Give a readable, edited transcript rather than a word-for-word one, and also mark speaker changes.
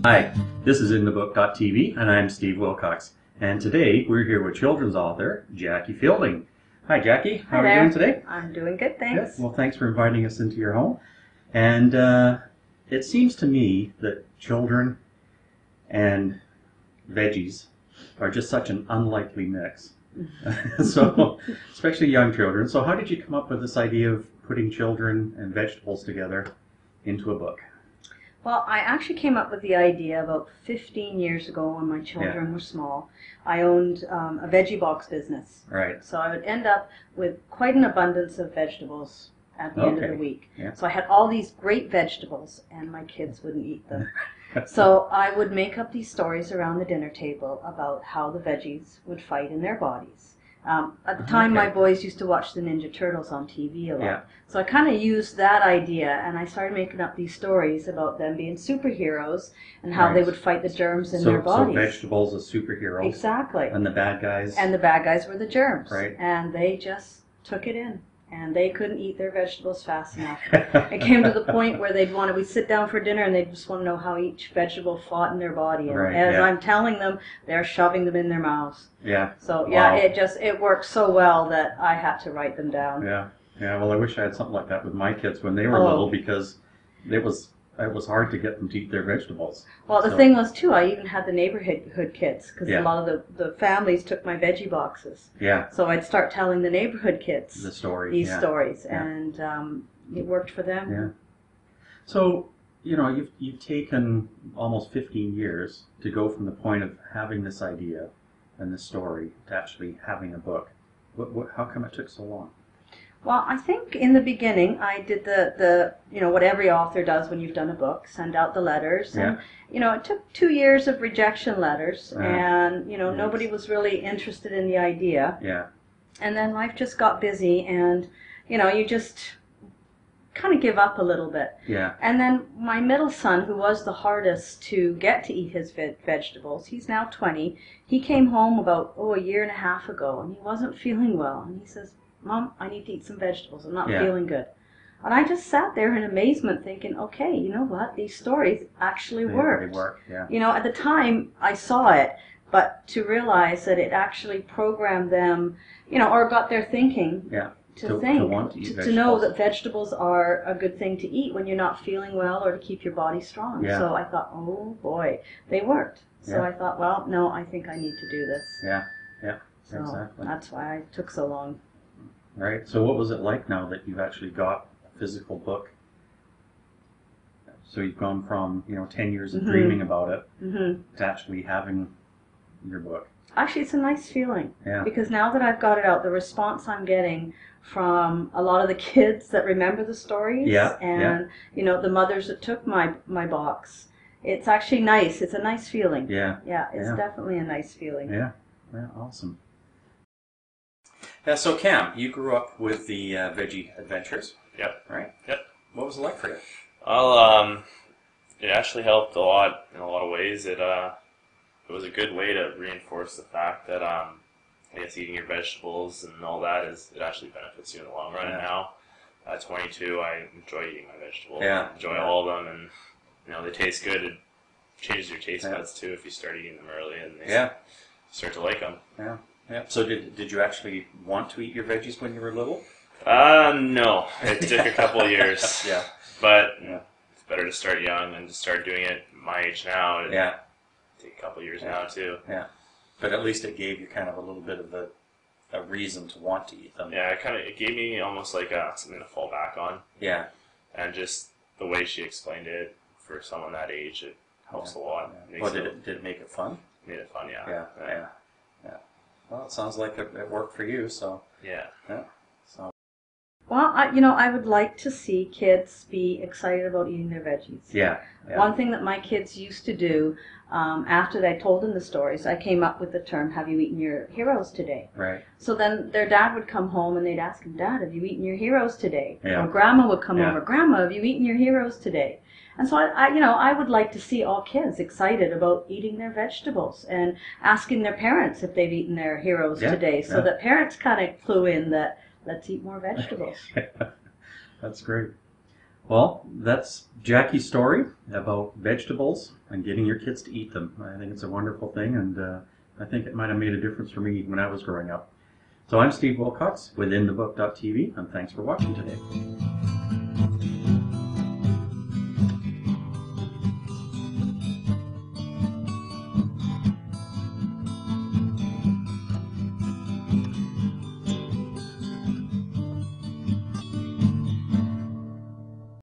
Speaker 1: Hi, this is InTheBook.tv and I'm Steve Wilcox. And today we're here with children's author Jackie Fielding. Hi Jackie, how are you doing today?
Speaker 2: I'm doing good, thanks.
Speaker 1: Good. Well, thanks for inviting us into your home. And it seems to me that children and veggies are just such an unlikely mix. So, especially young children. So how did you come up with this idea of putting children and vegetables together into a book?
Speaker 2: Well, I actually came up with the idea about 15 years ago when my children were small. I owned a veggie box business.
Speaker 1: Right.
Speaker 2: So I would end up with quite an abundance of vegetables at the end of the week. Yeah. So I had all these great vegetables and my kids wouldn't eat them. So I would make up these stories around the dinner table about how the veggies would fight in their bodies. At the time, my boys used to watch the Ninja Turtles on TV a lot. Yeah. So I kind of used that idea, and I started making up these stories about them being superheroes and how they would fight the germs in their bodies.
Speaker 1: So vegetables as superheroes.
Speaker 2: Exactly.
Speaker 1: And the bad guys.
Speaker 2: And the bad guys were the germs.
Speaker 1: Right.
Speaker 2: And they just took it in. And they couldn't eat their vegetables fast enough. It came to the point where we'd sit down for dinner and they'd just want to know how each vegetable fought in their body. And as I'm telling them, they're shoving them in their mouths. Yeah. So it worked so well that I had to write them down. Yeah.
Speaker 1: Yeah. Well, I wish I had something like that with my kids when they were little, because it was hard to get them to eat their vegetables.
Speaker 2: Well, the thing was, too, I even had the neighborhood kids, because a lot of the families took my veggie boxes. Yeah. So I'd start telling the neighborhood kids these stories, and it worked for them.
Speaker 1: Yeah. So, you've taken almost 15 years to go from the point of having this idea and this story to actually having a book. How come it took so long?
Speaker 2: Well, I think in the beginning I did the what every author does when you've done a book, send out the letters. And, it took 2 years of rejection letters, and, nobody was really interested in the idea. Yeah. And then life just got busy, and, you just kind of give up a little bit. Yeah. And then my middle son, who was the hardest to get to eat his vegetables, he's now 20, he came home about, a year and a half ago, and he wasn't feeling well. And he says, "Mom, I need to eat some vegetables. I'm not feeling good." And I just sat there in amazement thinking, okay, you know what? These stories actually worked. They work, yeah. At the time, I saw it, but to realize that it actually programmed them, or got their thinking to know that vegetables are a good thing to eat when you're not feeling well or to keep your body strong. Yeah. So I thought, oh boy, they worked. So I thought, well, no, I think I need to do this. Yeah, yeah, so exactly. That's why I took so long.
Speaker 1: Right. So what was it like now that you've actually got a physical book? So you've gone from, 10 years of dreaming about it to actually having your book.
Speaker 2: Actually, it's a nice feeling. Yeah. Because now that I've got it out, the response I'm getting from a lot of the kids that remember the stories and, the mothers that took my box, it's actually nice. It's a nice feeling. Yeah. Yeah, it's definitely a nice feeling. Yeah.
Speaker 1: Yeah, awesome. Yeah, so Cam, you grew up with the Veggie Adventures.
Speaker 3: Yep.
Speaker 1: Right?
Speaker 3: Yep.
Speaker 1: What was it like for you?
Speaker 3: Well, it actually helped a lot in a lot of ways. It was a good way to reinforce the fact that I guess eating your vegetables and all that it actually benefits you in the long run. And now, at 22, I enjoy eating my vegetables. Yeah. I enjoy all of them, and they taste good. It changes your taste buds too if you start eating them early, and they start to like them. Yeah. Yeah. So did you actually want to eat your veggies when you were little? No. It took a couple of years.
Speaker 1: Yeah.
Speaker 3: But it's better to start young than to start doing it my age now. It'd take a couple of years now too. Yeah.
Speaker 1: But at least it gave you kind of a little bit of a reason to want to eat them.
Speaker 3: Yeah, it gave me almost like something to fall back on.
Speaker 1: Yeah.
Speaker 3: And just the way she explained it for someone that age, it helps a lot.
Speaker 1: Yeah. Well, did it make it fun?
Speaker 3: Made it fun, yeah.
Speaker 1: Yeah. Yeah. Yeah. Well, it sounds like it worked for you, so.
Speaker 3: Yeah.
Speaker 1: Yeah. So.
Speaker 2: Well, I would like to see kids be excited about eating their veggies.
Speaker 1: Yeah.
Speaker 2: One thing that my kids used to do, after I told them the stories, I came up with the term, "Have you eaten your heroes today?"
Speaker 1: Right.
Speaker 2: So then their dad would come home and they'd ask him, "Dad, have you eaten your heroes today?" Yeah. Or Grandma would come over, "Grandma, have you eaten your heroes today?" And so I would like to see all kids excited about eating their vegetables and asking their parents if they've eaten their heroes today, so that parents kind of clue in that let's eat more vegetables.
Speaker 1: That's great. Well, that's Jackie's story about vegetables and getting your kids to eat them. I think it's a wonderful thing, and I think it might have made a difference for me when I was growing up. So I'm Steve Wilcox with InTheBook.tv, and thanks for watching today.